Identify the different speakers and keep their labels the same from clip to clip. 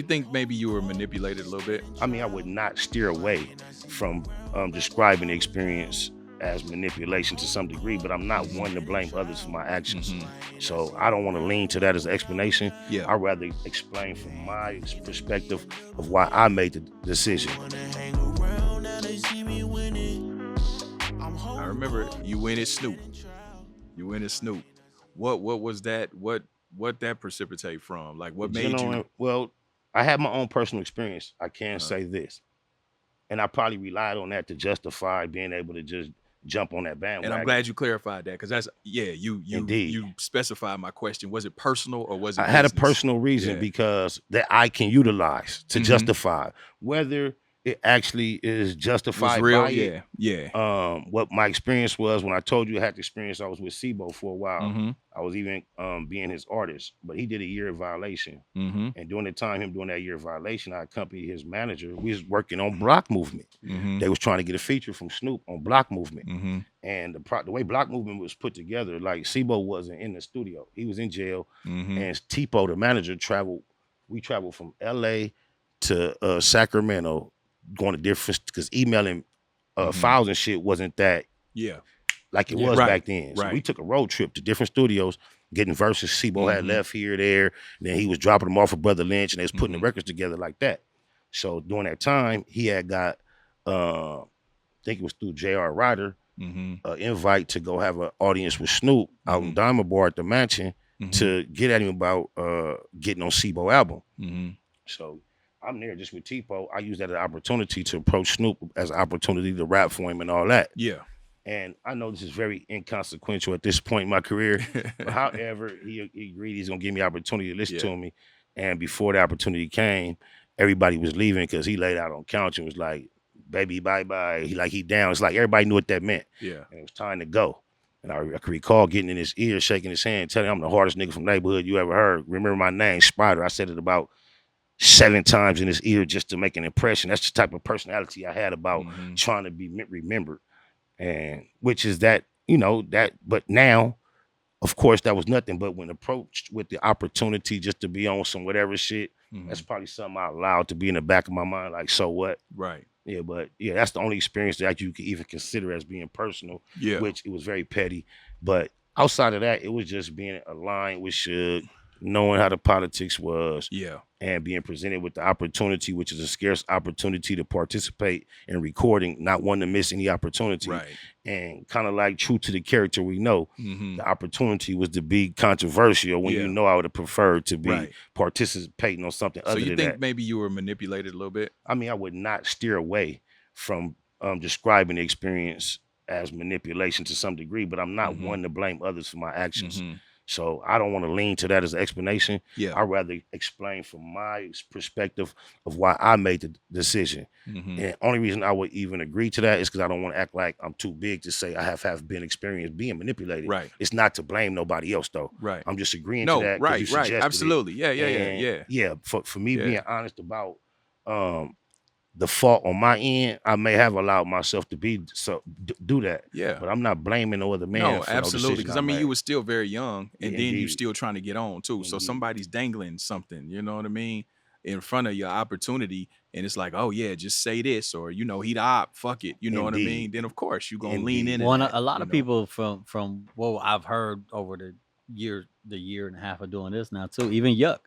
Speaker 1: think maybe you were manipulated a little bit?
Speaker 2: I mean, I would not steer away from describing the experience as manipulation to some degree, but I'm not one to blame others for my actions. So I don't want to lean to that as an explanation.
Speaker 1: Yeah.
Speaker 2: I'd rather explain from my perspective of why I made the decision.
Speaker 1: I remember you went at Snoop. What was that? What that precipitate from? Like, what made you?
Speaker 2: Well, I had my own personal experience. I can say this. And I probably relied on that to justify being able to just jump on that bandwagon.
Speaker 1: And I'm glad you clarified that, because that's you specified my question. Was it personal or was it business?
Speaker 2: Had a personal reason because that I can utilize to justify whether it actually is justified
Speaker 1: real,
Speaker 2: by it.
Speaker 1: Yeah.
Speaker 2: What my experience was when I told you I had the experience, I was with Sibo for a while. I was even being his artist, but he did a year of violation. And during the time him doing that year of violation, I accompanied his manager. We was working on Block Movement. They was trying to get a feature from Snoop on Block Movement. And the way Block Movement was put together, like Sibo wasn't in the studio. He was in jail. And Tipo, the manager, we traveled from LA to Sacramento, going to different, because emailing files and shit wasn't that like it was back then. So we took a road trip to different studios, getting verses. Sibo had left here, there, and then he was dropping them off for Brother Lynch, and they was putting the records together like that. So during that time, he had got, I think it was through J.R. Ryder, an invite to go have an audience with Snoop out in Diamond Bar at the Mansion to get at him about getting on Sibo album. So I'm there just with Tipo. I use that as an opportunity to approach Snoop as an opportunity to rap for him and all that.
Speaker 1: Yeah.
Speaker 2: And I know this is very inconsequential at this point in my career. But however, he agreed he's going to give me the opportunity to listen to me. And before the opportunity came, everybody was leaving because he laid out on couch and was like, baby, bye-bye. He down. It's like everybody knew what that meant.
Speaker 1: Yeah.
Speaker 2: And it was time to go. And I can recall getting in his ear, shaking his hand, telling him I'm the hardest nigga from the neighborhood you ever heard. Remember my name, Spider. I said it about 7 times in his ear just to make an impression. That's the type of personality I had about trying to be remembered. And which is that, but now, of course, that was nothing. But when approached with the opportunity just to be on some whatever shit, that's probably something I allowed to be in the back of my mind. Like, so what?
Speaker 1: Right.
Speaker 2: Yeah, but that's the only experience that you could even consider as being personal, which it was very petty. But outside of that, it was just being aligned with Suge, knowing how the politics was, and being presented with the opportunity, which is a scarce opportunity to participate in recording, not one to miss any opportunity.
Speaker 1: Right.
Speaker 2: And kind of like true to the character we know, the opportunity was to be controversial when you know I would have preferred to be participating on something other than that. So you think
Speaker 1: maybe you were manipulated a little bit?
Speaker 2: I mean, I would not steer away from describing the experience as manipulation to some degree, but I'm not one to blame others for my actions. So I don't want to lean to that as an explanation. I'd rather explain from my perspective of why I made the decision. And the only reason I would even agree to that is because I don't want to act like I'm too big to say I have been experienced being manipulated.
Speaker 1: Right.
Speaker 2: It's not to blame nobody else though.
Speaker 1: Right.
Speaker 2: I'm just agreeing to that.
Speaker 1: Right. Absolutely.
Speaker 2: It. Yeah. For me being honest about the fault on my end, I may have allowed myself to do that. Yeah. But I'm not blaming no other man.
Speaker 1: No,
Speaker 2: for
Speaker 1: absolutely. Because
Speaker 2: I
Speaker 1: mean, you were still very young, and then
Speaker 2: Indeed.
Speaker 1: you still trying to get on too. So somebody's dangling something, you know what I mean, in front of your opportunity, and it's like, oh yeah, just say this, or he the op, fuck it, you know what I mean. Then of course you gonna lean in.
Speaker 3: A lot of people from what I've heard over the year and a half of doing this now too, even Yuck.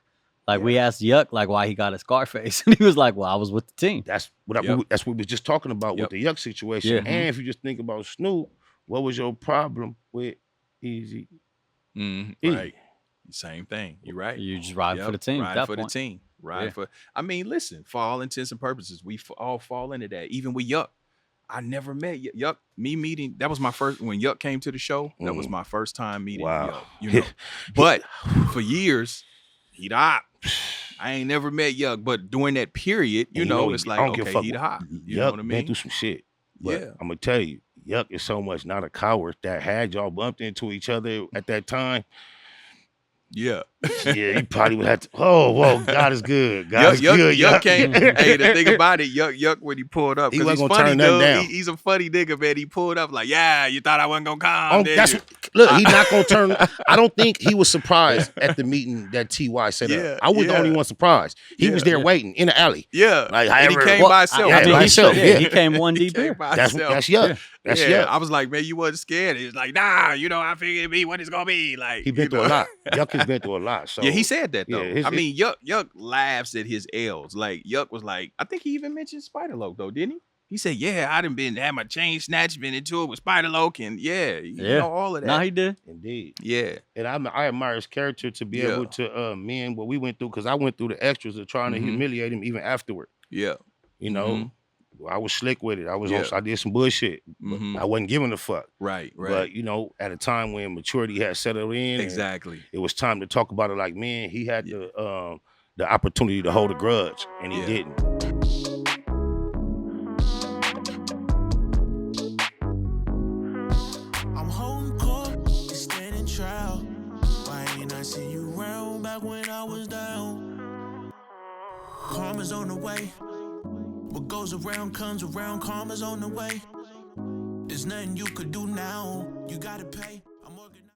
Speaker 3: Like we asked Yuck like why he got a Scarface, and he was like, "Well, I was with the team."
Speaker 2: That's what we was just talking about with the Yuck situation. And if you just think about Snoop, what was your problem with Easy?
Speaker 1: Right, same thing. You're right.
Speaker 3: You just ride for the team.
Speaker 1: Ride for the team. Ride for. I mean, listen. For all intents and purposes, we all fall into that. Even with Yuck, I never met Yuck. Me meeting, that was my first when Yuck came to the show. That was my first time meeting Yuck. But for years, he the op. I ain't never met Yuck, but during that period, it's like, okay, he the hop. You know what I mean?
Speaker 2: Been through some shit. But I'm gonna tell you, Yuck is so much not a coward that had y'all bumped into each other at that time.
Speaker 1: Yeah,
Speaker 2: he probably would have to. Oh, whoa, God is good. God is good.
Speaker 1: Yuck came. Hey, the thing about it, Yuck when he pulled up,
Speaker 2: he wasn't gonna turn nothing down.
Speaker 1: He's a funny nigga, man. He pulled up like, yeah, you thought I wasn't gonna come.
Speaker 2: look, he not gonna turn. I don't think he was surprised at the meeting that T.Y. set up. I was the only one surprised. He was there waiting in the alley.
Speaker 1: Yeah,
Speaker 2: like
Speaker 1: and he came by himself.
Speaker 3: He came one deep here.
Speaker 2: That's Yuck. That's Yuck.
Speaker 1: I was like, man, you wasn't scared. He was like, nah, you know, I figured it'd be what it's gonna be. Like,
Speaker 2: he been through a lot. Yuck has been through a lot. So
Speaker 1: yeah, he said that though.
Speaker 2: Yeah,
Speaker 1: I mean, Yuck laughs at his L's. Like Yuck was like, I think he even mentioned Spider-Loc though, didn't he? He said, yeah, I done had my chain snatched, been into it with Spider-Loc, and you know, all of that.
Speaker 3: No, he did.
Speaker 2: Indeed.
Speaker 1: Yeah.
Speaker 2: And I admire his character to be able to mend what we went through, because I went through the extras of trying to humiliate him even afterward.
Speaker 1: Yeah.
Speaker 2: You know, I was slick with it. I did some bullshit. But I wasn't giving a fuck.
Speaker 1: Right.
Speaker 2: But, you know, at a time when maturity had settled in.
Speaker 1: Exactly.
Speaker 2: It was time to talk about it like, man, he had the opportunity to hold a grudge, and he didn't.
Speaker 4: I'm holding court, standing trial. Why ain't I see you round back when I was down? Karma's on the way. What goes around comes around. Karma's on the way. There's nothing you could do now. You gotta pay.